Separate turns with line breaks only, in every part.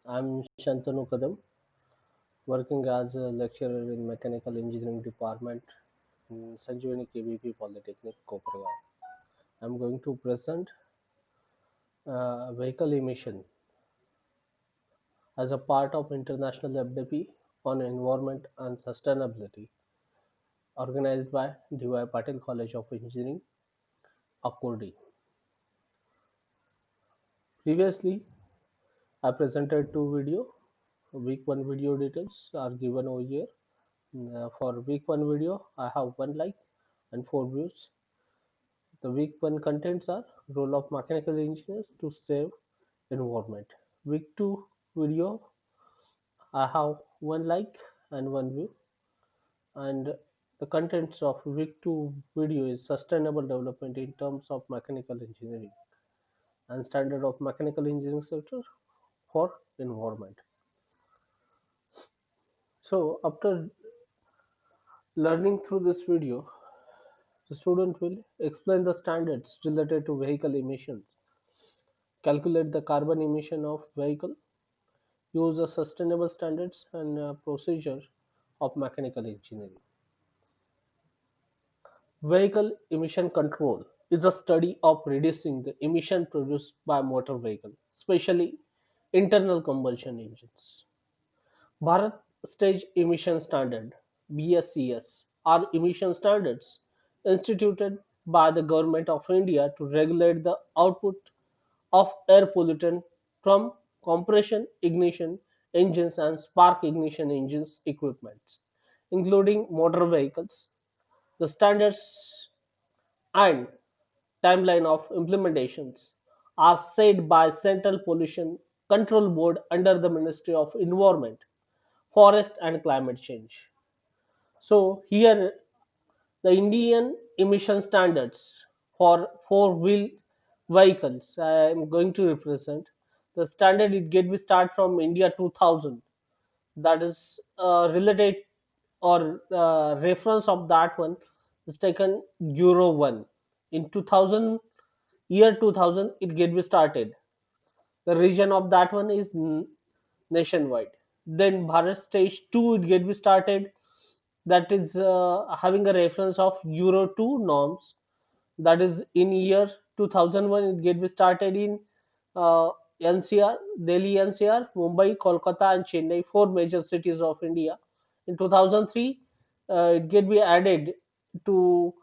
I'm Shantanu Kadam, working as a lecturer in Mechanical Engineering Department in Sanjivani KVP Polytechnic, Kopergaon. I'm going to present vehicle emission as a part of International FDP on Environment and Sustainability, organized by D.Y. Patil College of Engineering, Akurdi. Previously, I presented two videos. Week 1 video details are given over here. For week 1 video, I have 1 like and 4 views. The week 1 contents are role of mechanical engineers to save environment. Week 2 video, I have 1 like and 1 view, and the contents of week 2 video is sustainable development in terms of mechanical engineering and standard of mechanical engineering sector for environment. So after learning through this video, the student will explain the standards related to vehicle emissions, calculate the carbon emission of vehicle, use the sustainable standards and procedure of mechanical engineering. Vehicle emission control is a study of reducing the emission produced by motor vehicle, especially internal combustion engines. Bharat Stage Emission Standard (BSES) are emission standards instituted by the Government of India to regulate the output of air pollutant from compression ignition engines and spark ignition engines equipment, including motor vehicles. The standards and timeline of implementations are set by Central Pollution Control Board under the Ministry of Environment, Forest and Climate Change. So here the Indian emission standards for four-wheel vehicles I am going to represent. The standard it get we start from India 2000, that is related or reference of that one is taken Euro 1. In 2000, year 2000 it get we started. The region of that one is nationwide. Then Bharat stage 2 it get we started, that is having a reference of Euro 2 norms, that is in year 2001 it get started in uh, NCR, Delhi NCR, Mumbai, Kolkata and Chennai, four major cities of India. In 2003 it get be added to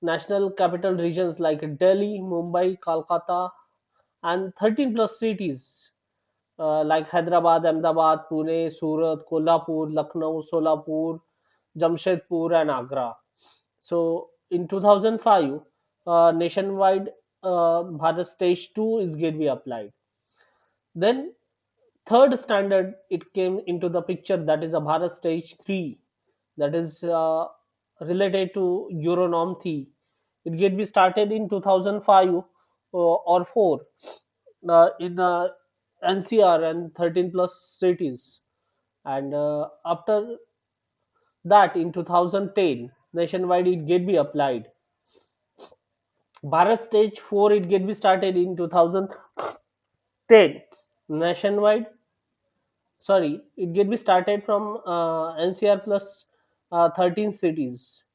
national capital regions like Delhi, Mumbai, Kolkata and 13 plus cities like Hyderabad, Ahmedabad, Pune, Surat, Kolhapur, Lucknow, Solapur, Jamshedpur, and Agra. So in 2005, nationwide Bharat Stage 2 is going to be applied. Then third standard it came into the picture, that is a Bharat Stage 3, that is related to Euronorm 3. It get be started in 2005 or 4 in NCR and 13 plus cities, and after that in 2010 nationwide it get be applied. Bharat Stage 4 it get be started in 2010 nationwide. Sorry, it get be started from NCR plus 13 cities,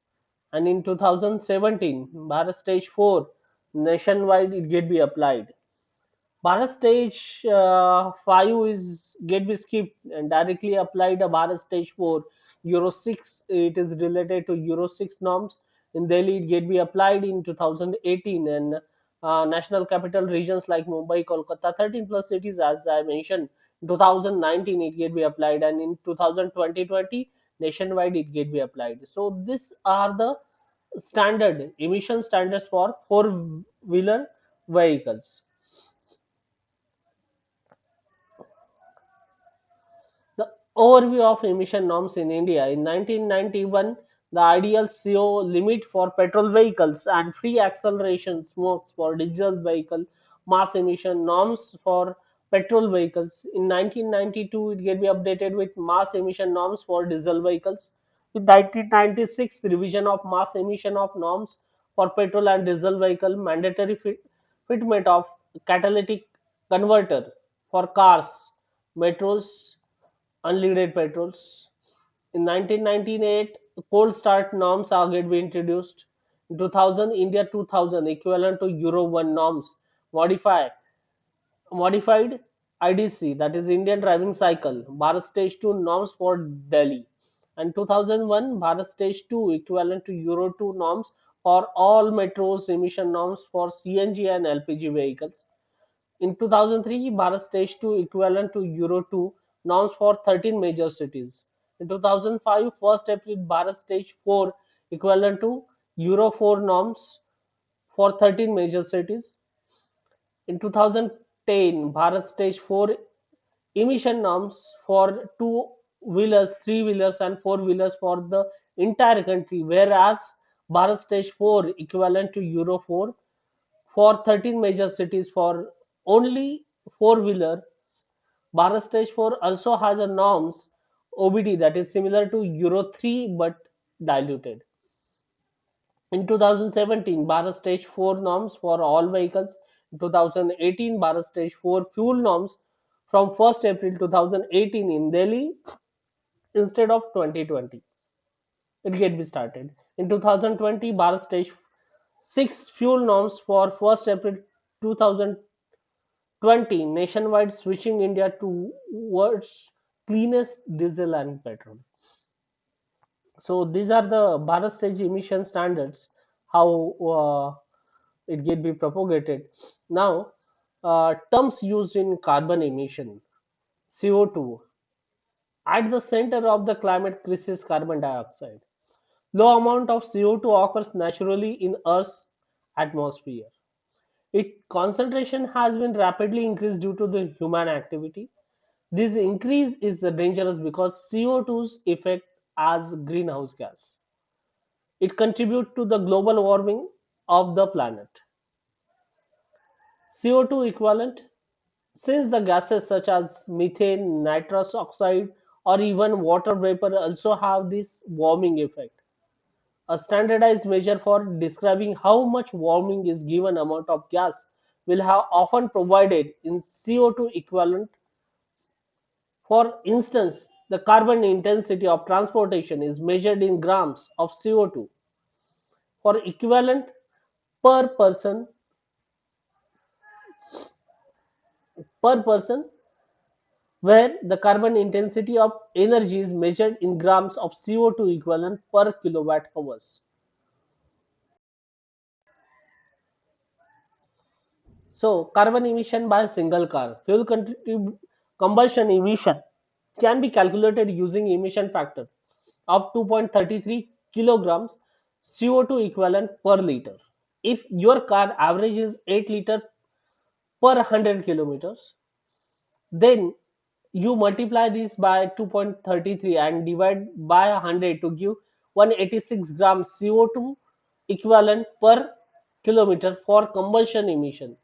and in 2017 Bharat Stage 4 nationwide it get be applied. Bharat Stage 5 is get be skipped and directly applied a Bharat Stage 4. Euro 6 it is related to Euro 6 norms. In Delhi it get be applied in 2018, and national capital regions like Mumbai, Kolkata, 13 plus cities as I mentioned. In 2019 it get be applied, and in 2020 nationwide it get be applied. So these are the standard emission standards for four wheeler vehicles. The overview of emission norms in India. In 1991, the ideal CO limit for petrol vehicles and free acceleration smokes for diesel vehicle mass emission norms for petrol vehicles. In 1992, it get be updated with mass emission norms for diesel vehicles. In 1996, revision of mass emission of norms for petrol and diesel vehicle, mandatory fitment of catalytic converter for cars metros, unleaded petrols. In 1998, cold start norms are get be introduced. In 2000, India 2000 equivalent to Euro 1 norms modify modified IDC, that is Indian driving cycle, Bharat Stage 2 norms for Delhi, and 2001 Bharat Stage 2 equivalent to Euro 2 norms for all metros, emission norms for CNG and LPG vehicles. In 2003, Bharat Stage 2 equivalent to Euro 2 norms for 13 major cities. In 2005, 1st April, Bharat Stage 4 equivalent to Euro 4 norms for 13 major cities. In 2010, Bharat Stage 4 emission norms for two-wheelers, three-wheelers, and four-wheelers for the entire country, whereas Bharat Stage 4 equivalent to Euro 4 for 13 major cities for only four-wheeler. Bharat Stage 4 also has a norms OBD that is similar to Euro 3 but diluted. In 2017, Bharat Stage 4 norms for all vehicles. In 2018, Bharat Stage 4 fuel norms from 1st April 2018 in Delhi instead of 2020. It get be started. In 2020, Bharat Stage 6 fuel norms for 1st April 2020 nationwide, switching India towards cleanest diesel and petrol. So these are the Bharat Stage emission standards, how it get be propagated. Now, terms used in carbon emission, CO2, at the center of the climate crisis, carbon dioxide. Low amount of CO2 occurs naturally in Earth's atmosphere. Its concentration has been rapidly increased due to the human activity. This increase is dangerous because CO2's effect as greenhouse gas. It contributes to the global warming of the planet. CO2 equivalent, since the gases such as methane, nitrous oxide, or even water vapor also have this warming effect. A standardized measure for describing how much warming is given amount of gas will have often provided in CO2 equivalent. For instance, the carbon intensity of transportation is measured in grams of CO2 for equivalent per person, where the carbon intensity of energy is measured in grams of CO2 equivalent per kilowatt hours. So, carbon emission by a single car. Combustion emission can be calculated using emission factor of 2.33 kilograms CO2 equivalent per liter. If your car averages 8 liter per 100 kilometers, then you multiply this by 2.33 and divide by 100 to give 186 grams CO2 equivalent per kilometer for combustion emission.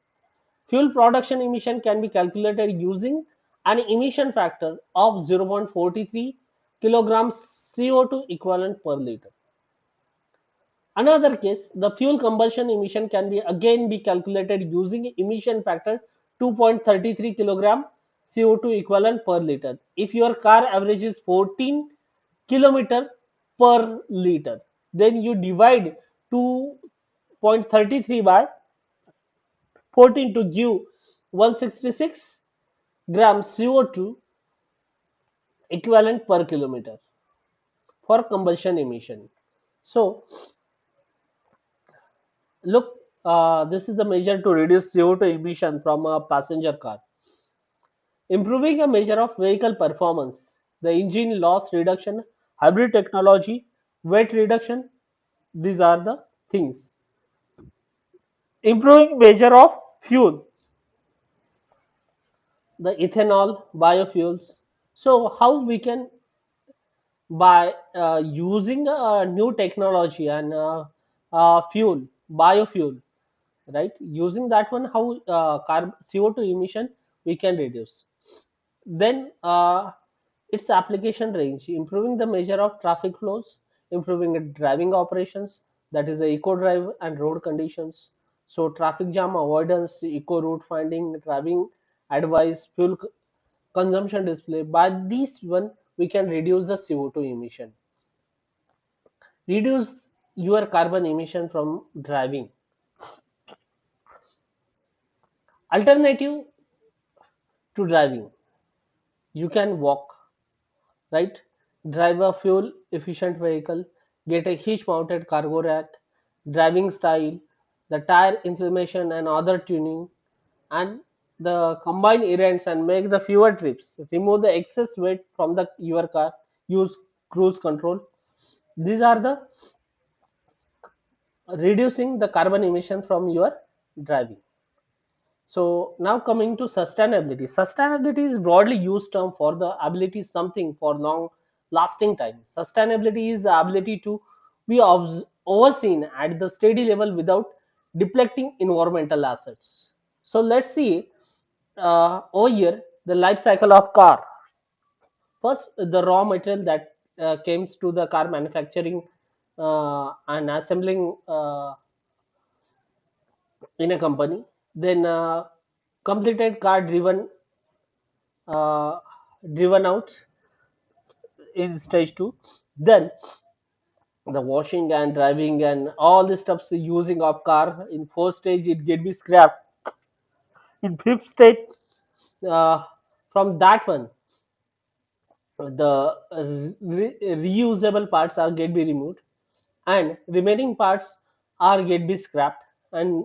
Fuel production emission can be calculated using an emission factor of 0.43 kilograms CO2 equivalent per liter. Another case, the fuel combustion emission can be again be calculated using emission factor 2.33 kilogram CO2 equivalent per liter. If your car averages 14 kilometer per liter, then you divide 2.33 by 14 to give 166 grams CO2 equivalent per kilometer for combustion emission. So look, this is the measure to reduce CO2 emission from a passenger car. Improving a measure of vehicle performance, the engine loss reduction, hybrid technology, weight reduction, these are the things. Improving measure of fuel, the ethanol, biofuels. So how we can, by using new technology and fuel, biofuel, right? Using that one, how CO2 emission we can reduce. Then its application range, improving the measure of traffic flows, improving the driving operations, that is the eco drive and road conditions. So traffic jam avoidance, eco route finding, driving advice, fuel consumption display. By this one, we can reduce the CO2 emission, reduce your carbon emission from driving. Alternative to driving, you can walk, right? Drive a fuel efficient vehicle, get a hitch mounted cargo rack, driving style, the tire inflammation and other tuning, and the combine errands and make the fewer trips. Remove the excess weight from the your car. Use cruise control. These are the reducing the carbon emission from your driving. So now coming to sustainability. Sustainability is broadly used term for the ability something for long lasting time. Sustainability is the ability to be overseen at the steady level without depleting environmental assets. So let's see over here the life cycle of car. First, the raw material that comes to the car manufacturing and assembling in a company. Then completed car uh, driven out in stage 2. Then the washing and driving and all the stuffs using of car in fourth stage it get be scrapped. In fifth stage, uh, from that one the reusable parts are get be removed and remaining parts are get be scrapped, and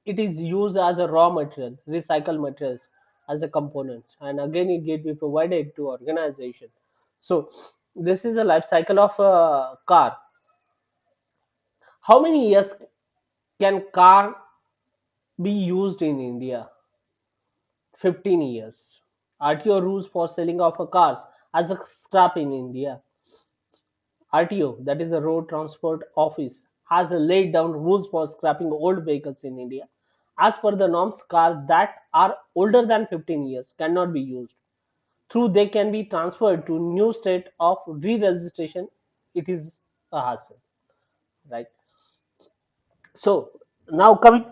it is used as a raw material, recycled materials as a component, and again it get be provided to organization. So this is a life cycle of a car. How many years can car be used in India? 15 years. RTO rules for selling of a cars as a scrap in India. RTO, that is the Road Transport Office, has laid down rules for scrapping old vehicles in India. As per the norms, cars that are older than 15 years cannot be used. Through they can be transferred to new state of re-registration. It is a hassle, right? So now coming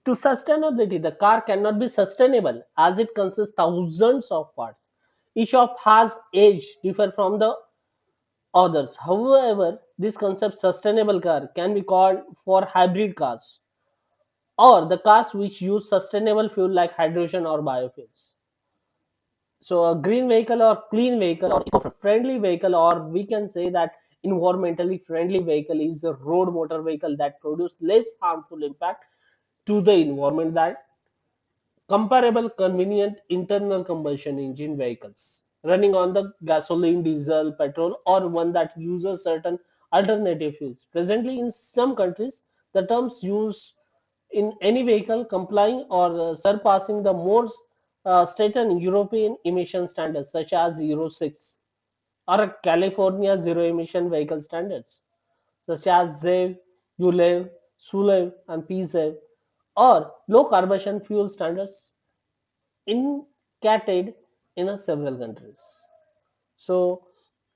to sustainability, the car cannot be sustainable as it consists thousands of parts. Each of has age differ from the others. However, this concept sustainable car can be called for hybrid cars or the cars which use sustainable fuel like hydrogen or biofuels. So a green vehicle or clean vehicle or eco-friendly vehicle, or we can say that environmentally friendly vehicle, is a road motor vehicle that produce less harmful impact to the environment than comparable convenient internal combustion engine vehicles running on the gasoline, diesel, petrol, or one that uses certain alternative fuels. Presently, in some countries, the terms used in any vehicle complying or surpassing the more straightened European emission standards, such as Euro 6 or California zero emission vehicle standards, such as ZEV, ULEV, SULEV, and PZEV, or low carbon fuel standards incated in several countries. So,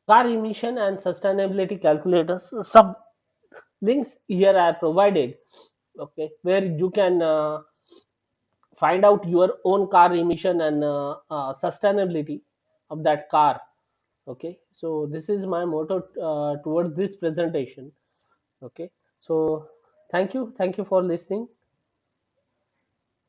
car emission and sustainability calculators, some links here are provided, okay, where you can find out your own car emission and sustainability of that car. Okay, so this is my motto towards this presentation. Okay, so thank you for listening.